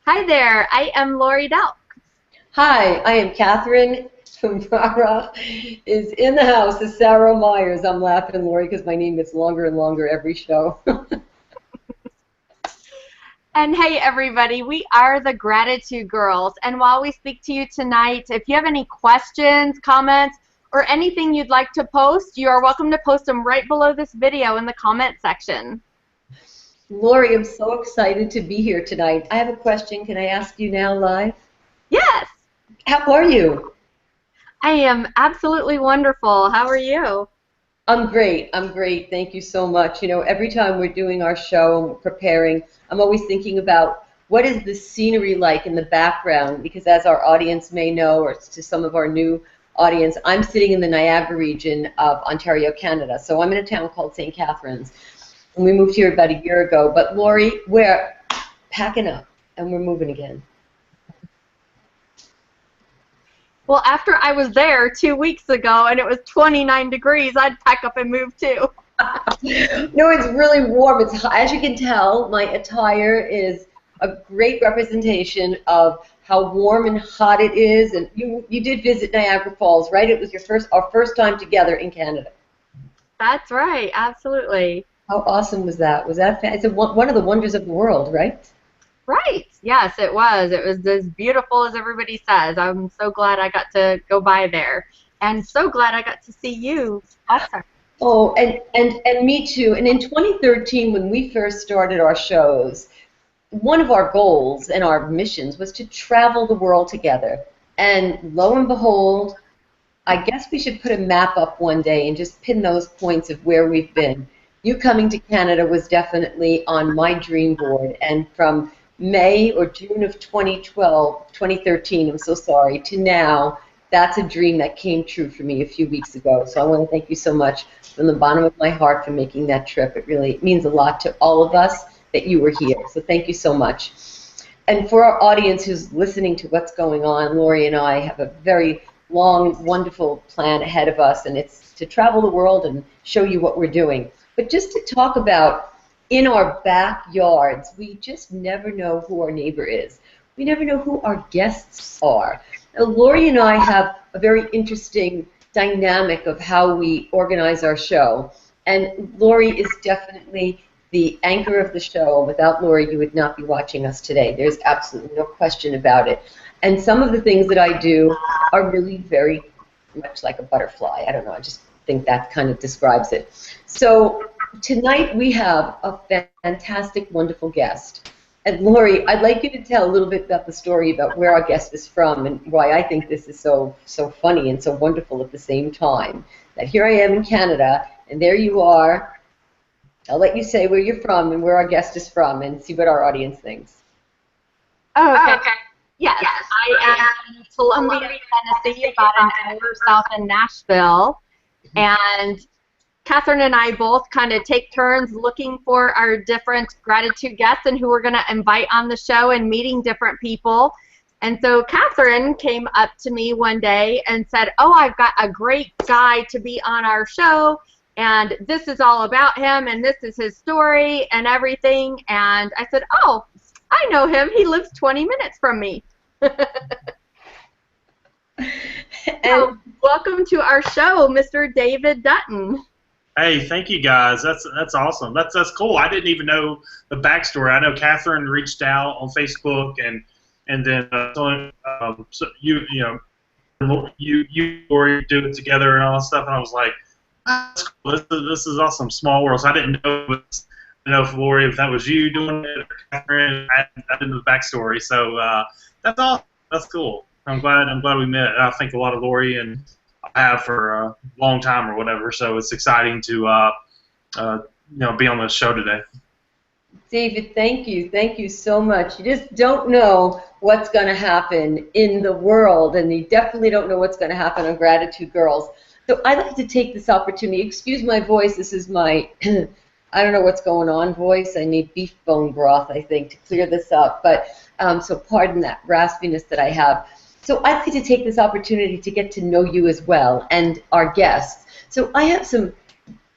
Hi there, I am Lori Delk. Hi, I am Catherine. Mara is in the house as Sarah Myers. I'm laughing, Lori, because my name gets longer and longer every show. And hey everybody, we are the Gratitude Girls. And while we speak to you tonight, if you have any questions, comments, or anything you'd like to post, you are welcome to post them right below this video in the comment section. Lori, I'm so excited to be here tonight. I have a question. Can I ask you now live? Yes, How are you? I am absolutely wonderful. How are you? I'm great. I'm great. Thank you so much. You know, every time we're doing our show and we're preparing, I'm always thinking about what is the scenery like in the background, because as our audience may know, or to some of our new audience, I'm sitting in the Niagara region of Ontario, Canada. So I'm in a town called St. Catharines, and we moved here about a year ago. But Lori, we're packing up and we're moving again. Well, after I was there 2 weeks ago and it was 29 degrees, I'd pack up and move too. No, it's really warm. As you can tell, my attire is a great representation of how warm and hot it is. And you did visit Niagara Falls, right? It was our first time together in Canada. That's right, absolutely. How awesome was that? It's one of the wonders of the world, right? Right. Yes, it was. It was as beautiful as everybody says. I'm so glad I got to go by there. And so glad I got to see you also. Oh, and me too. And in 2013, when we first started our shows, one of our goals and our missions was to travel the world together. And lo and behold, I guess we should put a map up one day and just pin those points of where we've been. You coming to Canada was definitely on my dream board. And from May or June of 2013, I'm so sorry, to now, that's a dream that came true for me a few weeks ago. So I want to thank you so much from the bottom of my heart for making that trip. It really means a lot to all of us that you were here. So thank you so much. And for our audience who's listening to what's going on, Lori and I have a very long, wonderful plan ahead of us, and it's to travel the world and show you what we're doing. But just to talk about in our backyards, we just never know who our neighbor is. We never know who our guests are. Now, Lori and I have a very interesting dynamic of how we organize our show. And Lori is definitely the anchor of the show. Without Lori, you would not be watching us today. There's absolutely no question about it. And some of the things that I do are really very much like a butterfly. I don't know, I just think that kind of describes it. So tonight we have a fantastic, wonderful guest. And Lori, I'd like you to tell a little bit about the story about where our guest is from and why I think this is so funny and so wonderful at the same time. That here I am in Canada, and there you are. I'll let you say where you're from and where our guest is from and see what our audience thinks. Oh, okay. Yes, I am in Columbia, Tennessee, about an hour south of Nashville. And Catherine and I both kind of take turns looking for our different gratitude guests and who we're going to invite on the show and meeting different people. And so Catherine came up to me one day and said, oh, I've got a great guy to be on our show, and this is all about him, and this is his story and everything. And I said, oh, I know him. He lives 20 minutes from me. So, welcome to our show, Mr. David Dutton. Hey, thank you guys. That's awesome. That's cool. I didn't even know the backstory. I know Catherine reached out on Facebook, and then so you Lori do it together and all that stuff, and I was like, that's cool. This is awesome. Small world. So I didn't know if Lori, if that was you doing it, or Catherine. I didn't know the backstory. So that's awesome. That's cool. I'm glad we met. I think a lot of Lori and I have for a long time or whatever, so it's exciting to be on the show today. David, thank you so much. You just don't know what's going to happen in the world, and you definitely don't know what's going to happen on Gratitude Girls. So I'd like to take this opportunity. Excuse my voice. This is my I don't know what's going on voice. I need beef bone broth, I think, to clear this up. But so pardon that raspiness that I have. So I'd like to take this opportunity to get to know you as well and our guests. So I have some,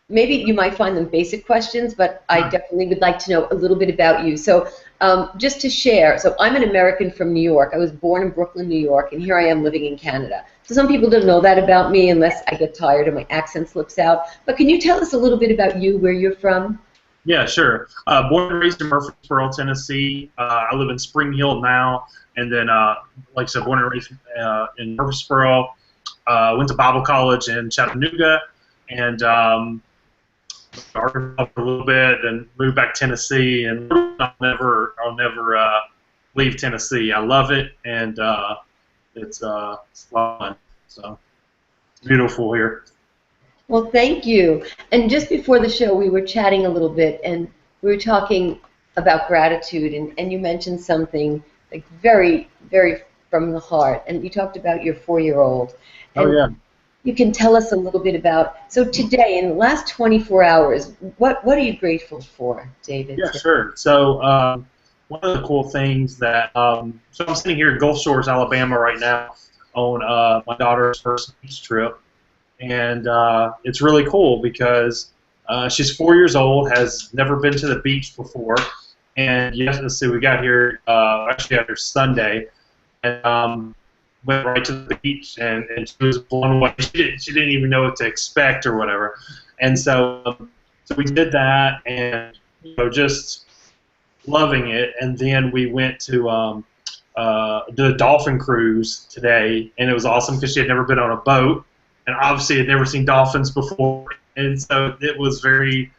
maybe you might find them basic questions, but I definitely would like to know a little bit about you. So just to share, so I'm an American from New York. I was born in Brooklyn, New York, and here I am living in Canada. So some people don't know that about me unless I get tired and my accent slips out. But can you tell us a little bit about you, where you're from? Yeah, sure. Born and raised in Murfreesboro, Tennessee. I live in Spring Hill now, and then, like I said, born and raised in Murfreesboro. Went to Bible college in Chattanooga, and Arkansas for a little bit, and moved back to Tennessee. And I'll never leave Tennessee. I love it, and it's fun. So it's beautiful here. Well, thank you. And just before the show, we were chatting a little bit, and we were talking about gratitude, and you mentioned something like very, very from the heart, and you talked about your 4-year-old. Oh, yeah. You can tell us a little bit about, so today, in the last 24 hours, what are you grateful for, David? Yeah, sure. So one of the cool things that, so I'm sitting here in Gulf Shores, Alabama right now on my daughter's first beach trip. And it's really cool because she's 4 years old, has never been to the beach before, and yes, let's see, we got here actually after Sunday, and went right to the beach, and she was blown away. She didn't even know what to expect or whatever, and so we did that, and just loving it. And then we went to the dolphin cruise today, and it was awesome because she had never been on a boat. And obviously had never seen dolphins before, and so it was it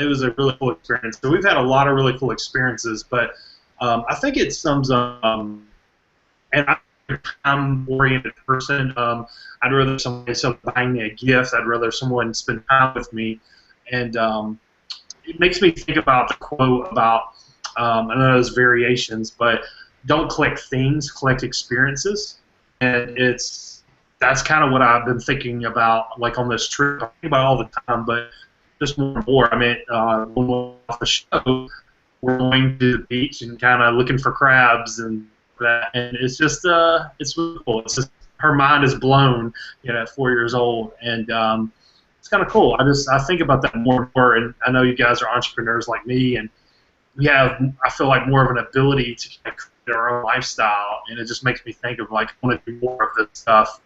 was a really cool experience. So we've had a lot of really cool experiences, but I think it sums up, and I'm a time-oriented person. I'd rather somebody buying me a gift. I'd rather someone spend time with me, and it makes me think about the quote about, I know there's variations, but don't collect things, collect experiences, and that's kind of what I've been thinking about, like on this trip. I think about it all the time, but just more and more. I mean, when we're off the show, we're going to the beach and kind of looking for crabs and that, and it's just, it's really cool. It's just, her mind is blown, at 4 years old, and it's kind of cool. I think about that more and more, and I know you guys are entrepreneurs like me, and we have, I feel like, more of an ability to create our own lifestyle, and it just makes me think of, like, I want to do more of this stuff.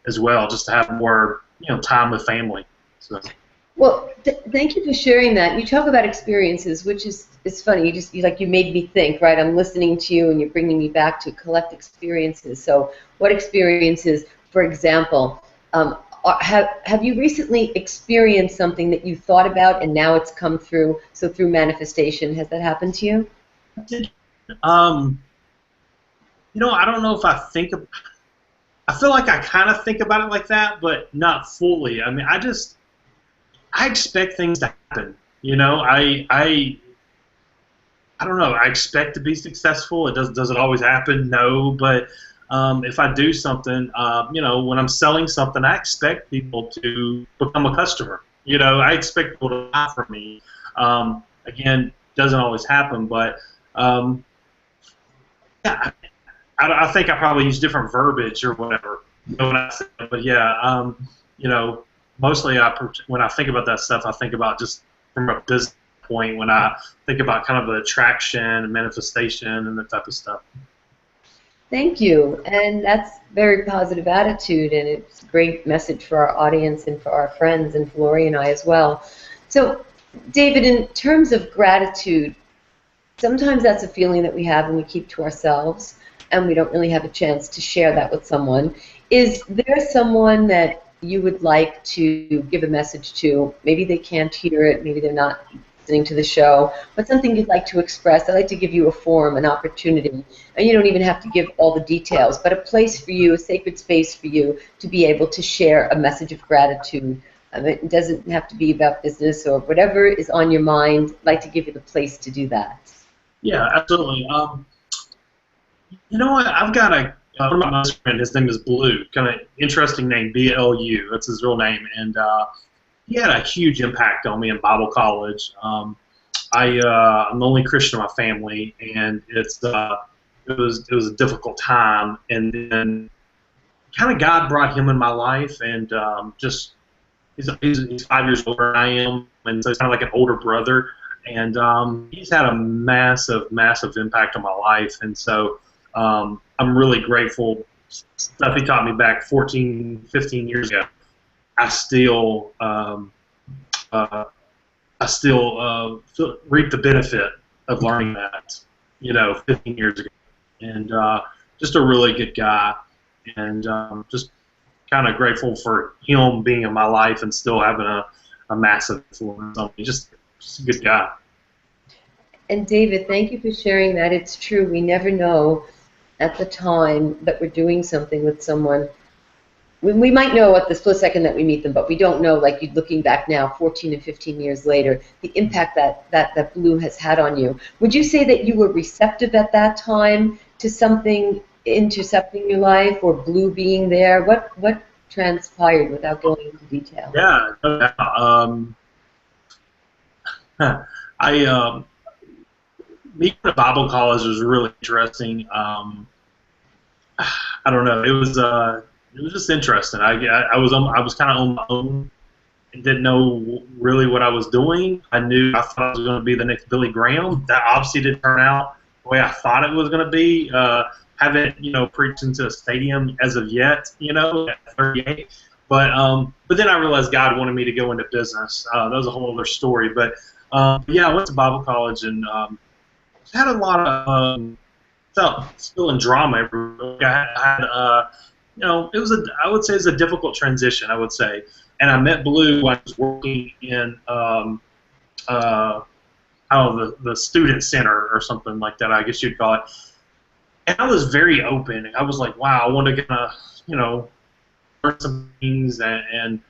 As well, just to have more, time with family. So. Well, thank you for sharing that. You talk about experiences, which is funny. You made me think, right? I'm listening to you, and you're bringing me back to collect experiences. So, what experiences, for example, have you recently experienced something that you thought about and now it's come through? So, through manifestation, has that happened to you? I don't know if I think of. I feel like I kind of think about it like that, but not fully. I mean, I expect things to happen. I don't know. I expect to be successful. Does it always happen? No, but if I do something, when I'm selling something, I expect people to become a customer. I expect people to buy from me. Again, doesn't always happen, but yeah. I think I probably use different verbiage or whatever. When I say it, but yeah, mostly when I think about that stuff, I think about just from a business point. When I think about kind of the attraction and manifestation and that type of stuff. Thank you, and that's very positive attitude, and it's a great message for our audience and for our friends and for Lori and I as well. So, David, in terms of gratitude, sometimes that's a feeling that we have and we keep to ourselves, and we don't really have a chance to share that with someone. Is there someone that you would like to give a message to? Maybe they can't hear it, maybe they're not listening to the show, but something you'd like to express. I'd like to give you a forum, an opportunity, and you don't even have to give all the details, but a place for you, a sacred space for you to be able to share a message of gratitude. It doesn't have to be about business or whatever is on your mind. I'd like to give you the place to do that. Yeah, absolutely. You know what? I've got one of my best friends. His name is Blue. Kind of interesting name, B-L-U. That's his real name, and he had a huge impact on me in Bible college. I'm the only Christian in my family, and it was a difficult time. And then, kind of God brought him in my life, and he's 5 years older than I am, and so he's kind of like an older brother. and he's had a massive, massive impact on my life. And so I'm really grateful. Stuff he taught me back 14, 15 years ago. I still reap the benefit of learning that, 15 years ago. And just a really good guy, and just kind of grateful for him being in my life and still having a massive influence on me. Just a good guy. And David, thank you for sharing that. It's true. We never know at the time that we're doing something with someone. We might know at the split second that we meet them, but we don't know, like looking back now, 14 and 15 years later, the impact that Blue has had on you. Would you say that you were receptive at that time to something intercepting your life, or Blue being there? What transpired without going into detail? Yeah, no doubt. Meeting at Bible college was really interesting. I don't know. It was just interesting. I was kind of on my own and didn't know really what I was doing. I thought I was going to be the next Billy Graham. That obviously didn't turn out the way I thought it was going to be. Haven't preached into a stadium as of yet. At 38. But then I realized God wanted me to go into business. That was a whole other story. But yeah, I went to Bible college and had a lot of still in drama everywhere. I had it was I would say it's a difficult transition, I would say. And I met Blue when I was working in the student center or something like that, I guess you'd call it. And I was very open. I was like, wow, I want to learn some things. And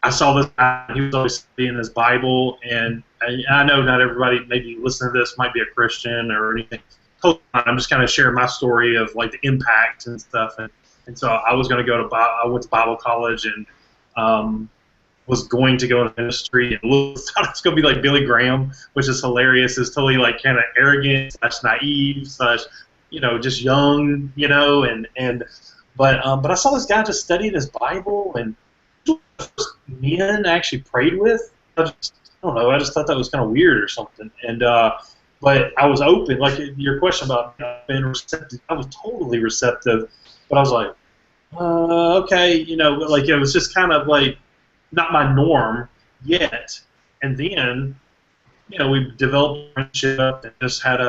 I saw this guy. He was always studying his Bible. And I know not everybody maybe listening to this might be a Christian or anything. I'm just kind of sharing my story of like the impact and stuff. And so I was going to I went to Bible college and was going to go into ministry, and thought it was going to be like Billy Graham, which is hilarious. It's totally like kind of arrogant / naive / just young, but I saw this guy just studying his Bible, and men I actually prayed with. I don't know. I just thought that was kind of weird or something. And but I was open. Like your question about being receptive, I was totally receptive. But I was like, okay, like it was just kind of like not my norm yet. And then, we developed a friendship and just had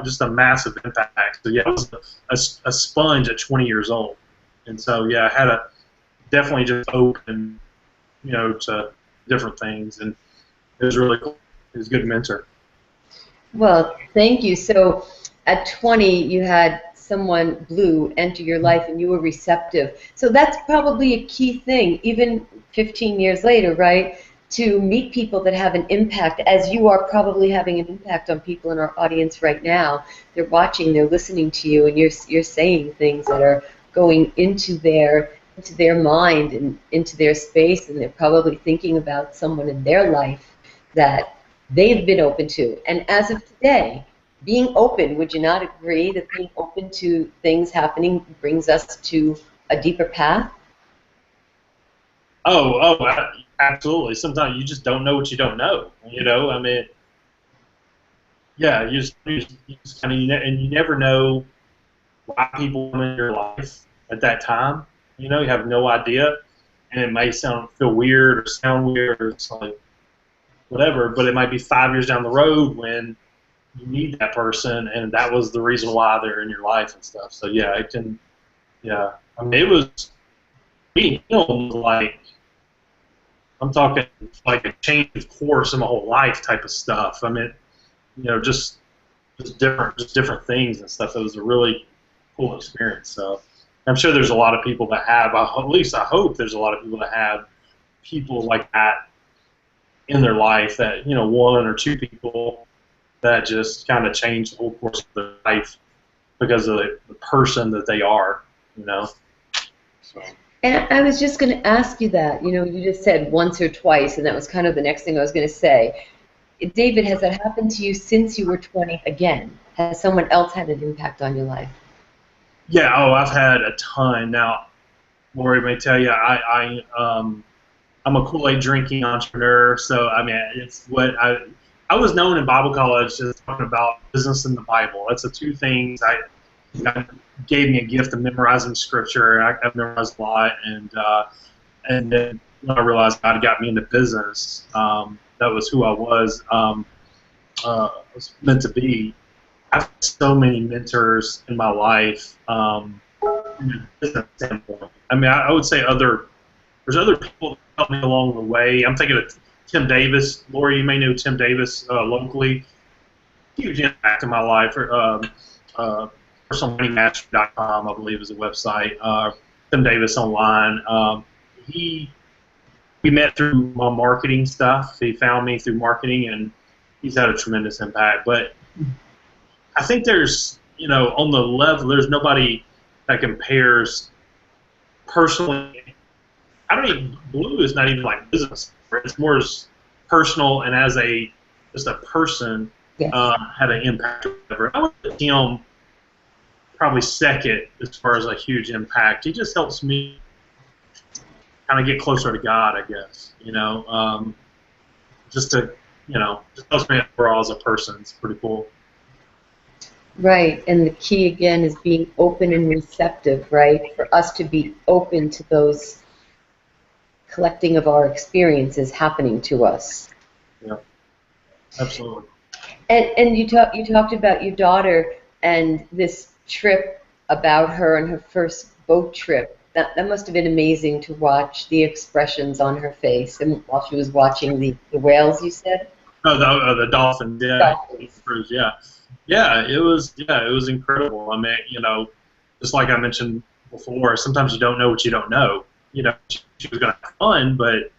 just a massive impact. So yeah, I was a sponge at 20 years old. And so yeah, I had definitely just open, to different things, and it was really cool. He was a good mentor. Well, thank you. So at 20, you had someone, Blue, enter your life, and you were receptive. So that's probably a key thing, even 15 years later, right, to meet people that have an impact, as you are probably having an impact on people in our audience right now. They're watching, they're listening to you, and you're saying things that are going into their mind and into their space, and they're probably thinking about someone in their life that they've been open to. And as of today, being open, would you not agree that being open to things happening brings us to a deeper path? Oh, absolutely. Sometimes you just don't know what you don't know. I mean, yeah, you just kind of, and you never know why people come in your life at that time. You have no idea, and it may feel weird or sound weird, or it's like whatever, but it might be 5 years down the road when you need that person, and that was the reason why they're in your life and stuff. So yeah, it can. Yeah, I mean, it was being filmed like, I'm talking like a change of course in my whole life type of stuff. I mean, just different things and stuff. It was a really cool experience. So I'm sure there's a lot of people that have, at least I hope there's a lot of people that have people like that in their life, that, one or two people that just kind of change the whole course of their life because of the person that they are, So. And I was just going to ask you that. You just said once or twice, and that was kind of the next thing I was going to say. David, has that happened to you since you were 20 again? Has someone else had an impact on your life? Yeah, I've had a ton. Now, Lori may tell you, I'm a Kool-Aid drinking entrepreneur, so I mean, it's what I was known in Bible college as talking about business and the Bible. That's the two things God gave me a gift of memorizing scripture. I've memorized a lot, and then when I realized God got me into business, that was who I was meant to be. I've had so many mentors in my life from a business standpoint. I mean, I would say there's other people that helped me along the way. I'm thinking of Tim Davis. Lori, you may know Tim Davis locally. Huge impact in my life. Personalmoneymaster.com, I believe, is a website. Tim Davis online. We met through my marketing stuff. He found me through marketing, and he's had a tremendous impact. But I think there's, on the level, there's nobody that compares personally. Blue is not even like business. It's more as personal and as just a person, Yes. had an impact or whatever. I would put him probably second as far as a huge impact. He just helps me kind of get closer to God, I guess. Just helps me overall as a person. It's pretty cool. Right, and the key again is being open and receptive, right? For us to be open to those collecting of our experiences happening to us. Yeah, absolutely. And you talked about your daughter and this trip about her and her first boat trip. That must have been amazing to watch the expressions on her face, and while she was watching the whales, you said? Oh, the dolphins, yeah. Dolphins. Yeah, it was incredible. I mean, just like I mentioned before, sometimes you don't know what you don't know. She was going to have fun, but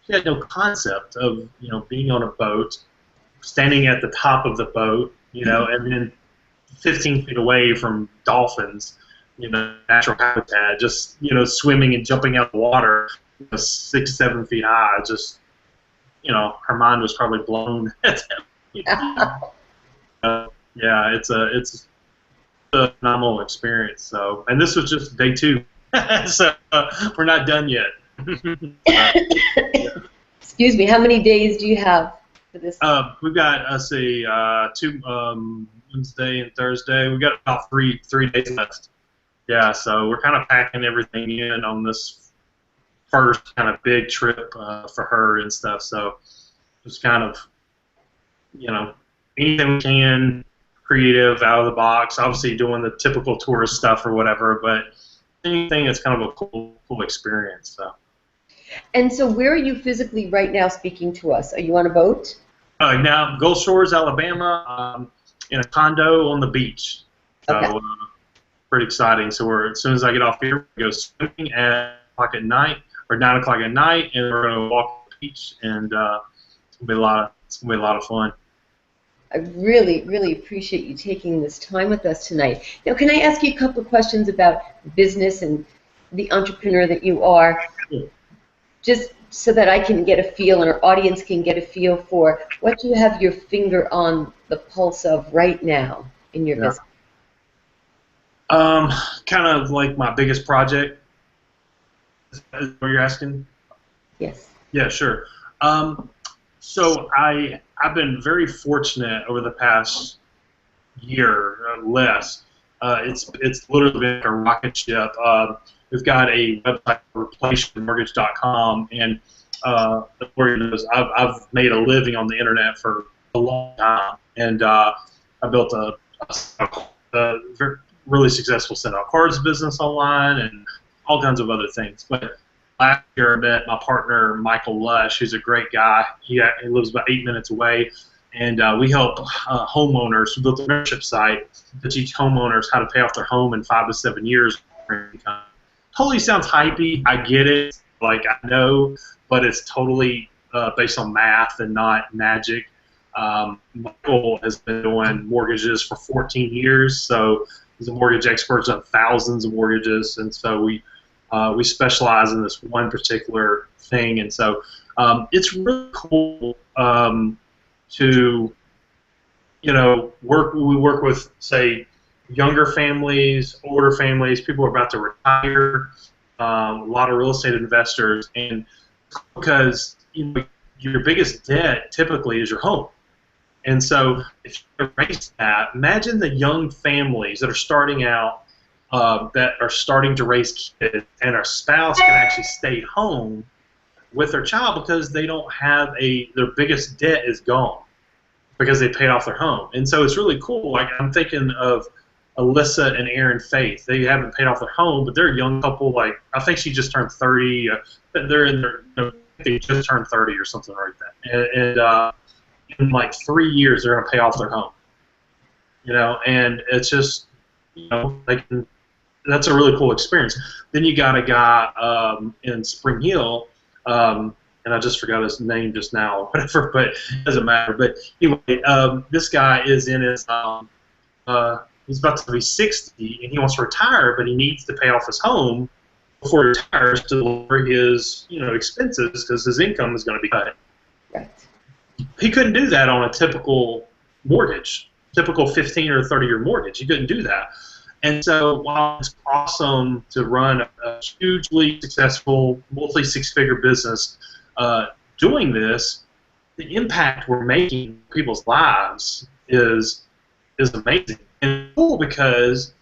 she had no concept of, being on a boat, standing at the top of the boat, and then 15 feet away from dolphins, natural habitat, just, swimming and jumping out of the water, 6, 7 feet high. Just, her mind was probably blown at that. Yeah, it's a phenomenal experience. So, and this was just day 2, so we're not done yet. Excuse me. How many days do you have for this? We've got, let's see, 2 Wednesday and Thursday. We've got about three days left. Yeah, so we're kind of packing everything in on this first kind of big trip for her and stuff. So just kind of, anything we can, creative, out of the box. Obviously doing the typical tourist stuff or whatever, but anything that's kind of a cool experience. So. And so where are you physically right now speaking to us? Are you on a boat? Now, Gulf Shores, Alabama, in a condo on the beach. So Okay. Pretty exciting. So as soon as I get off here, we go swimming at 9 o'clock at night, and we're going to walk the beach, and it's gonna be a lot of fun. I really, really appreciate you taking this time with us tonight. Now, can I ask you a couple of questions about business and the entrepreneur that you are? Sure. Just so that I can get a feel and our audience can get a feel for what you have your finger on the pulse of right now in your business. Kind of like my biggest project. Is that what you're asking? Yes. Yeah, sure. So I've been very fortunate over the past year, less. It's literally been like a rocket ship. We've got a website, replaceyourmortgage.com, and Lori knows I've made a living on the internet for a long time, and I built a very, really successful send-out cards business online and all kinds of other things. But last year I met my partner, Michael Lush, who's a great guy. He lives about 8 minutes away, and we help homeowners. We built a membership site to teach homeowners how to pay off their home in 5 to 7 years. Totally sounds hypey. I get it. Like, I know, but it's totally based on math and not magic. Michael has been doing mortgages for 14 years, so he's a mortgage expert on thousands of mortgages, and so we specialize in this one particular thing, and so it's really cool to work. We work with, say, younger families, older families, people who are about to retire, a lot of real estate investors, and because your biggest debt typically is your home. And so if you erase that, imagine the young families that are starting out, that are starting to raise kids, and our spouse can actually stay home with their child because they don't have their biggest debt is gone because they paid off their home. And so it's really cool. Like, I'm thinking of Alyssa and Aaron Faith. They haven't paid off their home, but they're a young couple. Like, I think she just turned 30. They're in their, they just turned 30 or something like that. And in like 3 years, they're going to pay off their home. You know, and it's just, you know, like, that's a really cool experience. Then you got a guy in Spring Hill, and I just forgot his name just now, whatever, but it doesn't matter. But anyway, this guy is in his, he's about to be 60, and he wants to retire, but he needs to pay off his home before he retires to lower his, you know, expenses because his income is going to be cut. Right. He couldn't do that on a typical mortgage, typical 15 or 30-year mortgage. He couldn't do that. And so while it's awesome to run a hugely successful, multi-six-figure business doing this, the impact we're making in people's lives is amazing. And cool because,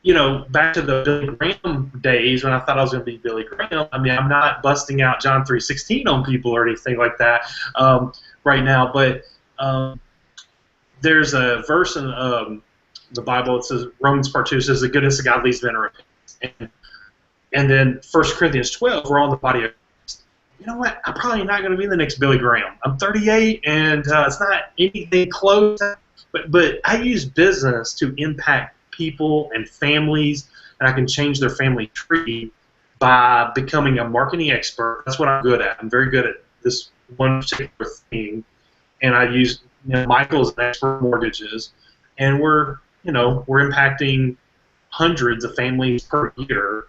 you know, back to the Billy Graham days when I thought I was going to be Billy Graham, I mean, I'm not busting out John 3:16 on people or anything like that right now, but there's a verse in the Bible, it says, Romans part 2 says, the goodness of God leads men to repentance. And then 1 Corinthians 12, we're on the body of Christ. You know what? I'm probably not going to be the next Billy Graham. I'm 38, and it's not anything close. But I use business to impact people and families, and I can change their family tree by becoming a marketing expert. That's what I'm good at. I'm very good at this one particular thing. And I use, you know, Michael as an expert in mortgages, and we're impacting hundreds of families per year,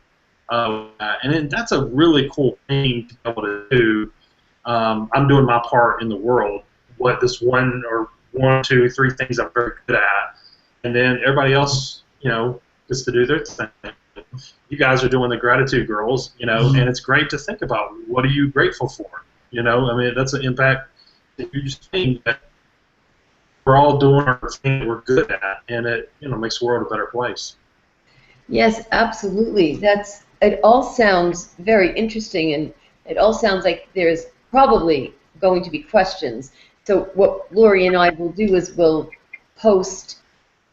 and then that's a really cool thing to be able to do. I'm doing my part in the world. What this one, 2, 3 things I'm very good at, and then everybody else, you know, gets to do their thing. You guys are doing the Gratitude Girls, you know, and it's great to think about what are you grateful for. You know, I mean, that's an impact, a huge thing that we're all doing our thing that we're good at, and it, you know, makes the world a better place. Yes, absolutely. It all sounds very interesting, and it all sounds like there's probably going to be questions. So what Lori and I will do is we'll post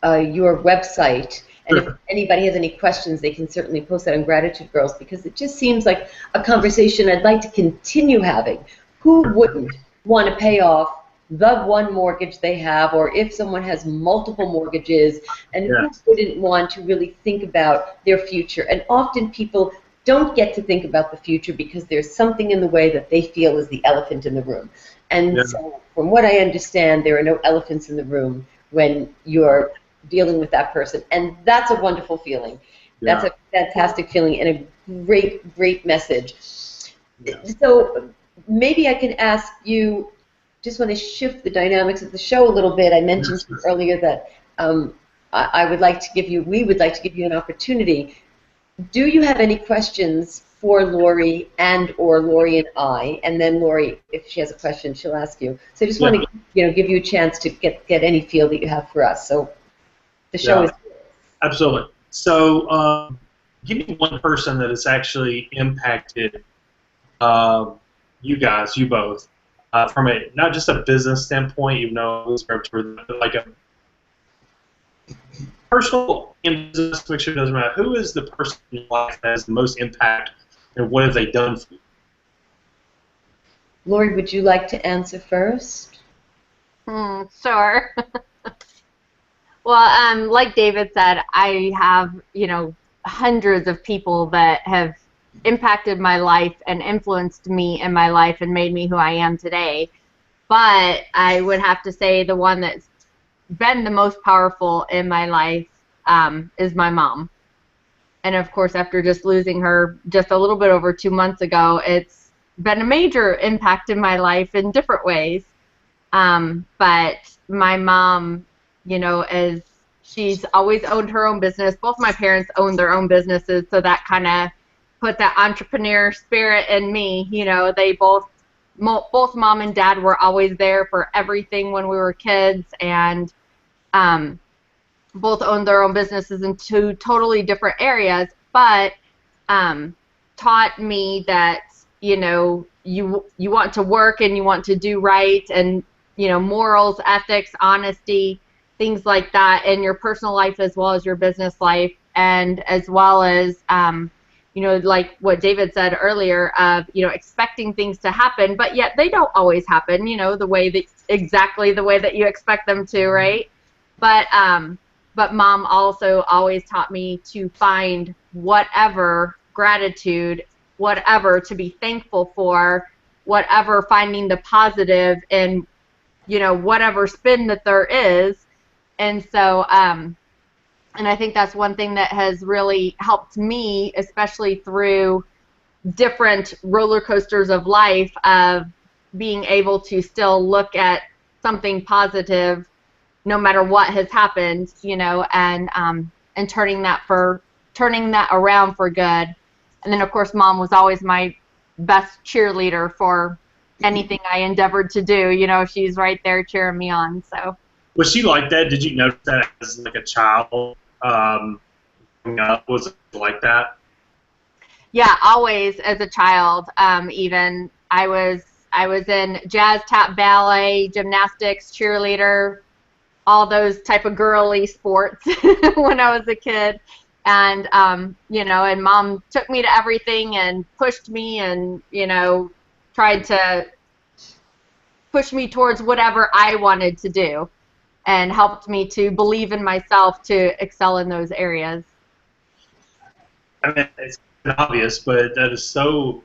your website, and if anybody has any questions, they can certainly post that on Gratitude Girls, because it just seems like a conversation I'd like to continue having. Who wouldn't want to pay off the one mortgage they have, or if someone has multiple mortgages, and who wouldn't want to really think about their future? And often people don't get to think about the future because there's something in the way that they feel is the elephant in the room. And so from what I understand, there are no elephants in the room when you're dealing with that person, and that's a wonderful feeling. That's a fantastic feeling and a great, great message. So maybe I can ask you, just want to shift the dynamics of the show a little bit. I mentioned earlier that I would like to give you, we would like to give you an opportunity. Do you have any questions for Lori and or Lori and I? And then Lori, if she has a question, she'll ask you. So I just want to, you know, give you a chance to get any feel that you have for us. So the show is. Absolutely. So give me one person that has actually impacted you guys, you both. From a not just a business standpoint, even though it was like a personal in business, make sure it doesn't matter. Who is the person in your life that has the most impact, and what have they done for you? Lori, would you like to answer first? Sure. Well, like David said, I have, you know, hundreds of people that have impacted my life and influenced me in my life and made me who I am today. But I would have to say the one that's been the most powerful in my life is my mom. And of course, after just losing her just a little bit over 2 months ago, it's been a major impact in my life in different ways. But my mom, you know, as she's always owned her own business. Both my parents owned their own businesses, so that kind of put that entrepreneur spirit in me. You know, they both both mom and dad were always there for everything when we were kids, and both owned their own businesses in two totally different areas, but taught me that, you know, you want to work and you want to do right, and, you know, morals, ethics, honesty, things like that in your personal life as well as your business life, and as well as, you know, like what David said earlier, of, you know, expecting things to happen, but yet they don't always happen, you know, exactly the way that you expect them to, right? But mom also always taught me to find whatever gratitude, whatever to be thankful for, whatever finding the positive in, you know, whatever spin that there is. And so, and I think that's one thing that has really helped me, especially through different roller coasters of life, of being able to still look at something positive no matter what has happened, you know, and turning that around for good. And then, of course, mom was always my best cheerleader for anything I endeavored to do. You know, she's right there cheering me on. So. Was she like that? Did you notice that as like a child? Growing up, was it like that? Yeah, always as a child. Even I was in jazz, tap, ballet, gymnastics, cheerleader, all those type of girly sports when I was a kid. And, you know, and mom took me to everything and pushed me and, you know, tried to push me towards whatever I wanted to do, and helped me to believe in myself to excel in those areas. I mean, it's obvious, but that is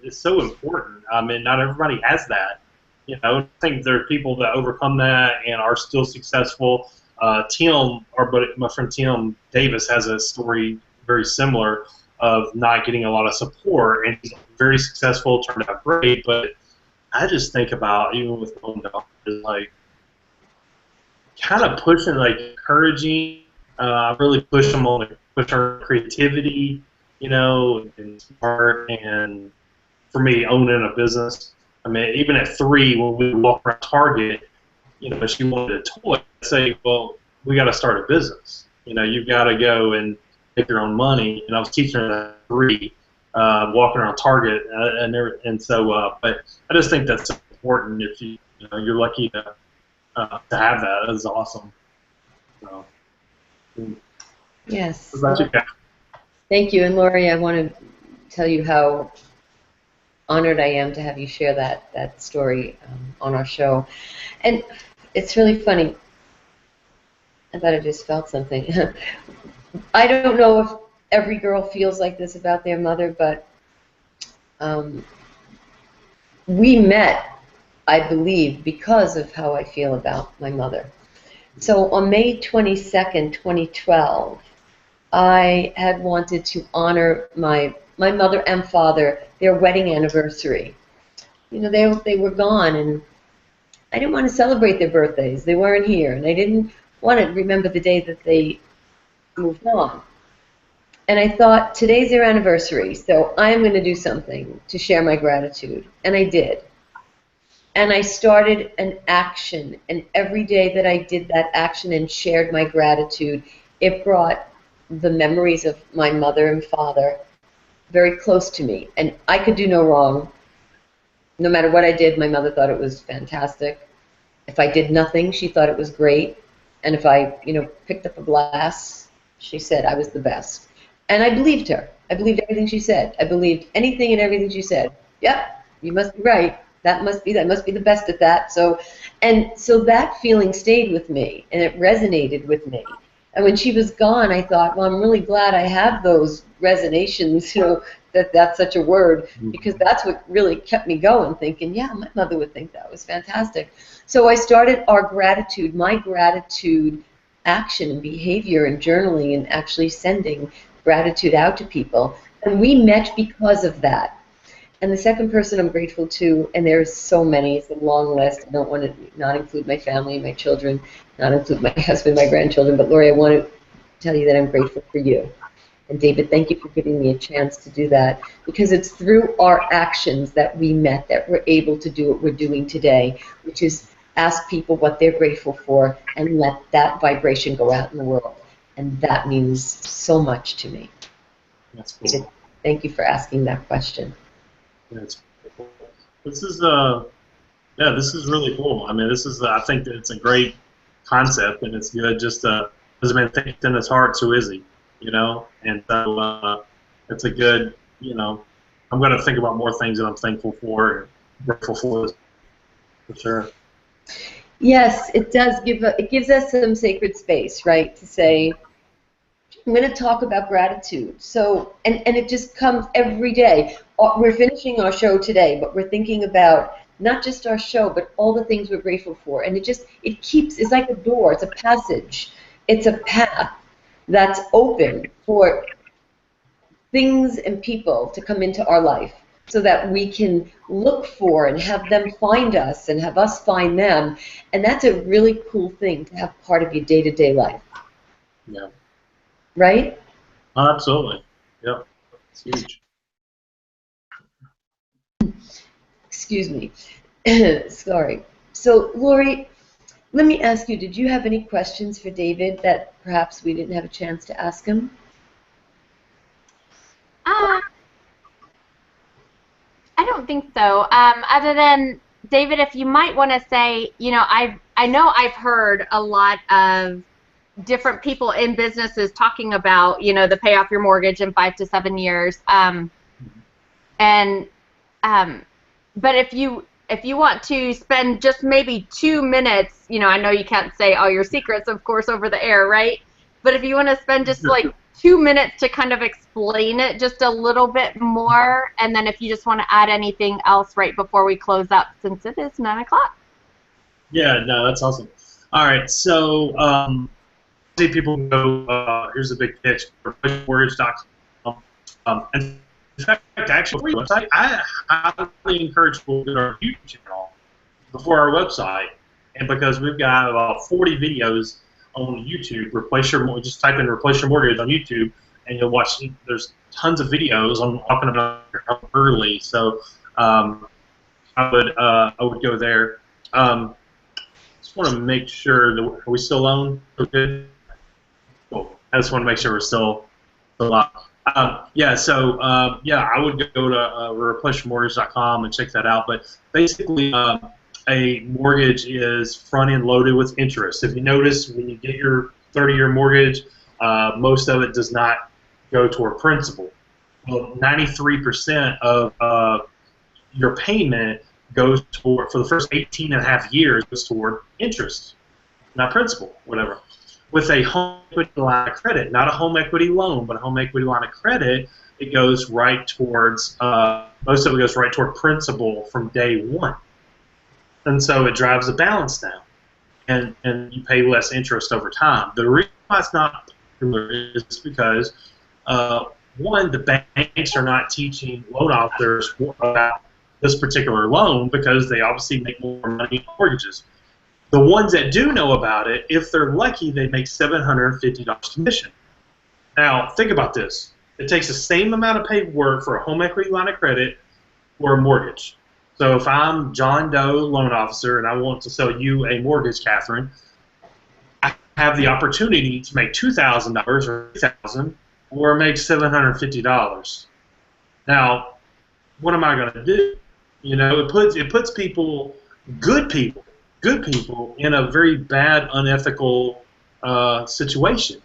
it's so important. I mean, not everybody has that. You know, I think there are people that overcome that and are still successful. My friend Tim Davis has a story very similar of not getting a lot of support, and he's very successful, turned out great. But I just think about, even with my own daughter, like kind of pushing, like encouraging, really push her creativity, you know, and smart, and for me, owning a business. I mean, even at 3, when we walk around Target, you know, she wanted a toy. I'd say, well, we got to start a business. You know, you've got to go and make your own money. And I was teaching her at 3, walking around Target, and so. But I just think that's important. If you're lucky to have that. That's awesome. So, Yes. What about you, Kat? Thank you. And Lori, I want to tell you how honored I am to have you share that story on our show. And it's really funny. I thought I just felt something. I don't know if every girl feels like this about their mother, but we met, I believe, because of how I feel about my mother. So on May 22nd, 2012, I had wanted to honor my mother and father, their wedding anniversary. You know, they were gone, and I didn't want to celebrate their birthdays. They weren't here, and I didn't want to remember the day that they moved on. And I thought, today's their anniversary, so I'm going to do something to share my gratitude. And I did. And I started an action, and every day that I did that action and shared my gratitude, it brought the memories of my mother and father very close to me. And I could do no wrong. No matter what I did, my mother thought it was fantastic. If I did nothing, she thought it was great. And if I, picked up a glass, she said I was the best. And I believed her. I believed everything she said. I believed anything and everything she said. Yep, you must be right. That must be the best at that. So that feeling stayed with me, and it resonated with me. And when she was gone, I thought, well, I'm really glad I have those resonations, that's such a word, because that's what really kept me going, thinking, yeah, my mother would think that was fantastic. So I started my gratitude action and behavior and journaling and actually sending gratitude out to people. And we met because of that. And the second person I'm grateful to, and there's so many, it's a long list. I don't want to not include my family, my children, not include my husband, my grandchildren, but Lori, I want to tell you that I'm grateful for you. And David, thank you for giving me a chance to do that, because it's through our actions that we met that we're able to do what we're doing today, which is ask people what they're grateful for and let that vibration go out in the world. And that means so much to me. That's cool. Thank you for asking that question. That's cool. This is yeah, this is really cool. I mean, this is I think that it's a great concept, and it's good. Just has been thinking in his heart, so is he, you know. And so it's a good, you know. I'm going to think about more things that I'm thankful for and grateful for sure. Yes, it does it gives us some sacred space, right, to say, I'm going to talk about gratitude. So, and it just comes every day. We're finishing our show today, but we're thinking about not just our show, but all the things we're grateful for. And it's like a door, it's a passage, it's a path that's open for things and people to come into our life so that we can look for and have them find us and have us find them. And that's a really cool thing to have part of your day-to-day life. Yeah. Right? Oh, absolutely. Yep. It's huge. Excuse me. Sorry. So, Lori, let me ask you, did you have any questions for David that perhaps we didn't have a chance to ask him? I don't think so. Other than, David, if you might want to say, you know, I know I've heard a lot of different people in businesses talking about, you know, the pay off your mortgage in 5 to 7 years. But if you want to spend just maybe 2 minutes, you know, I know you can't say all your secrets, of course, over the air, right? But if you want to spend just like 2 minutes to kind of explain it just a little bit more, and then if you just want to add anything else right before we close up, since it is 9 o'clock. Yeah, no, that's awesome. All right, so see people go, here's a big pitch, replaceyourmortgage.com. And in fact, actually, website, I highly encourage people to go to our YouTube channel before our website, and because we've got about 40 videos on YouTube, just type in Replace Your Mortgage on YouTube, and you'll watch, there's tons of videos on talking about early, so I would go there. Just want to make sure that, are we still on? Okay. Cool. I just want to make sure we're still on. Yeah, so I would go to replaceyourmortgage.com and check that out. But basically, a mortgage is front-end loaded with interest. If you notice, when you get your 30-year mortgage, most of it does not go toward principal. Well, 93% of your payment goes toward, for the first 18 and a half years, goes toward interest, not principal, whatever. With a home equity line of credit, not a home equity loan, but a home equity line of credit, it goes right towards, most of it goes right toward principal from day one. And so it drives the balance down, and you pay less interest over time. The reason why it's not popular is because, one, the banks are not teaching loan officers about this particular loan because they obviously make more money in mortgages. The ones that do know about it, if they're lucky, they make $750 commission. Now, think about this. It takes the same amount of paperwork for a home equity line of credit or a mortgage. So if I'm John Doe, loan officer, and I want to sell you a mortgage, Catherine, I have the opportunity to make $2,000 or $3,000 or make $750. Now, what am I going to do? You know, it puts people, good people in a very bad, unethical situation.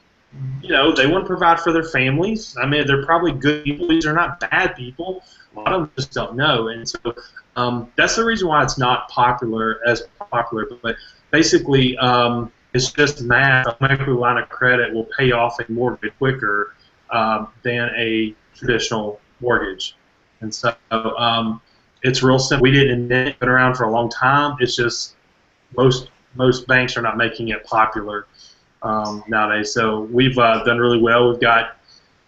You know, they want to provide for their families. I mean, they're probably good people. These are not bad people. A lot of them just don't know. And so that's the reason why it's not popular. But basically, it's just math. A micro line of credit will pay off a mortgage quicker than a traditional mortgage. And so it's real simple. We didn't invent it, been around for a long time. It's just most banks are not making it popular nowadays. So we've done really well. We've got,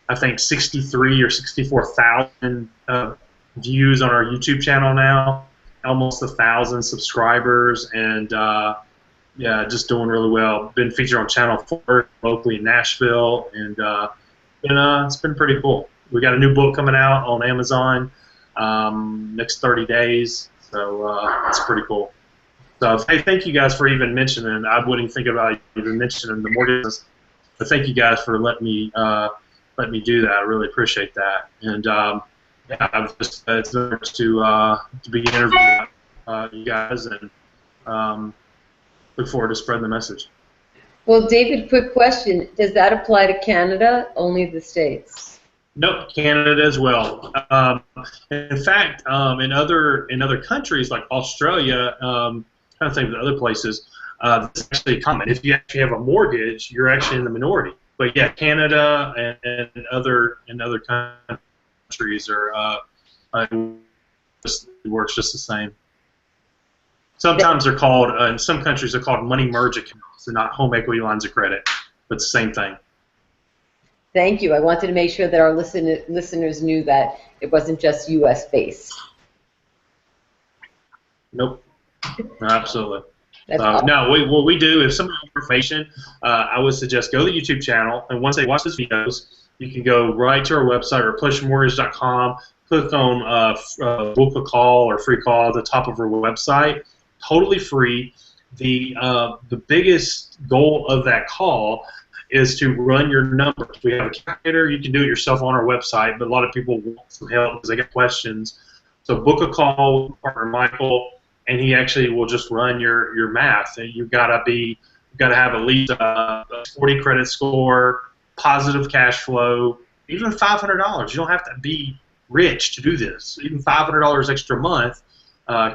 I think, 63 or 64,000 views on our YouTube channel now, almost 1,000 subscribers, and yeah, just doing really well. Been featured on Channel 4 locally in Nashville, and it's been pretty cool. We got a new book coming out on Amazon next 30 days, so it's pretty cool. So hey, thank you guys for even mentioning. I wouldn't think about even mentioning the mortgages, but thank you guys for letting me do that. I really appreciate that. And yeah, I've just it's an honor to be interviewing you guys, and look forward to spreading the message. Well, David, quick question: does that apply to Canada? Only the States? Nope, Canada as well. In fact, in other countries like Australia, trying to think of the other places, this is actually common. If you actually have a mortgage, you're actually in the minority. But yeah, Canada and other countries are it works just the same. Sometimes they're called in some countries they're called money merge accounts and not home equity lines of credit, but it's the same thing. Thank you. I wanted to make sure that our listeners knew that it wasn't just U.S. based. Nope. No, absolutely. Awesome. No, what we do, if someone wants information, I would suggest go to the YouTube channel, and once they watch these videos, you can go right to our website, replenishmentmortgage.com, click on book a call or free call at the top of our website, totally free. The biggest goal of that call is to run your numbers. We have a calculator. You can do it yourself on our website, but a lot of people want some help because they get questions. So book a call with partner Michael, and he actually will just run your math. And you've got to have at least a 40 credit score, positive cash flow, even $500. You don't have to be rich to do this. Even $500 extra a month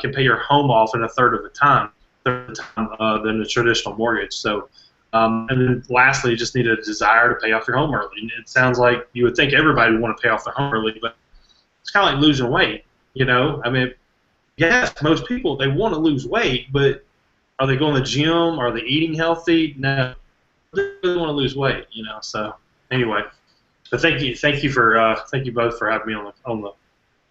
can pay your home off in a third of the time than a traditional mortgage. So. And then lastly, you just need a desire to pay off your home early. And it sounds like you would think everybody would want to pay off their home early, but it's kind of like losing weight, you know? I mean, yes, most people, they want to lose weight, but are they going to the gym? Are they eating healthy? No, they really want to lose weight, you know? So anyway, but thank you both for having me on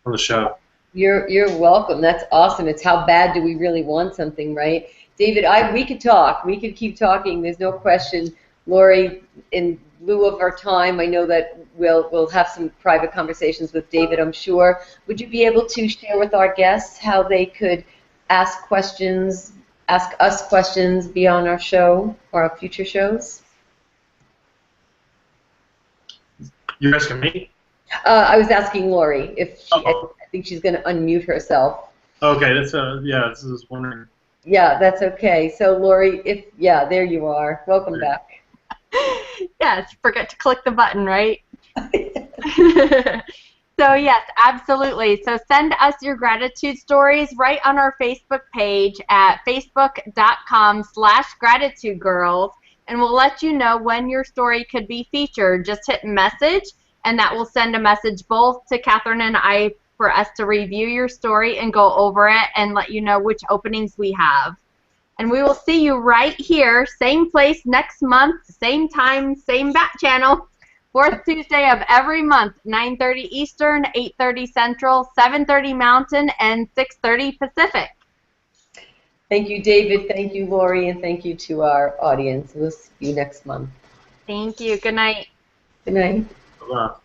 the show. You're welcome. That's awesome. It's how bad do we really want something, right? David, we could talk. We could keep talking. There's no question. Lori, in lieu of our time, I know that we'll have some private conversations with David, I'm sure. Would you be able to share with our guests how they could ask us questions beyond our show or our future shows? You're asking me? I was asking Lori if I think she's going to unmute herself. Okay, that's yeah. This is wondering. Yeah, that's okay. So, Lori, there you are. Welcome back. Yes, forget to click the button, right? So, yes, absolutely. So send us your gratitude stories right on our Facebook page at facebook.com/gratitudegirls, and we'll let you know when your story could be featured. Just hit message, and that will send a message both to Catherine and I for us to review your story and go over it and let you know which openings we have. And we will see you right here, same place next month, same time, same back channel, fourth Tuesday of every month, 9:30 Eastern, 8:30 Central, 7:30 Mountain, and 6:30 Pacific. Thank you, David. Thank you, Lori, and thank you to our audience. We'll see you next month. Thank you. Good night. Good night. Bye-bye.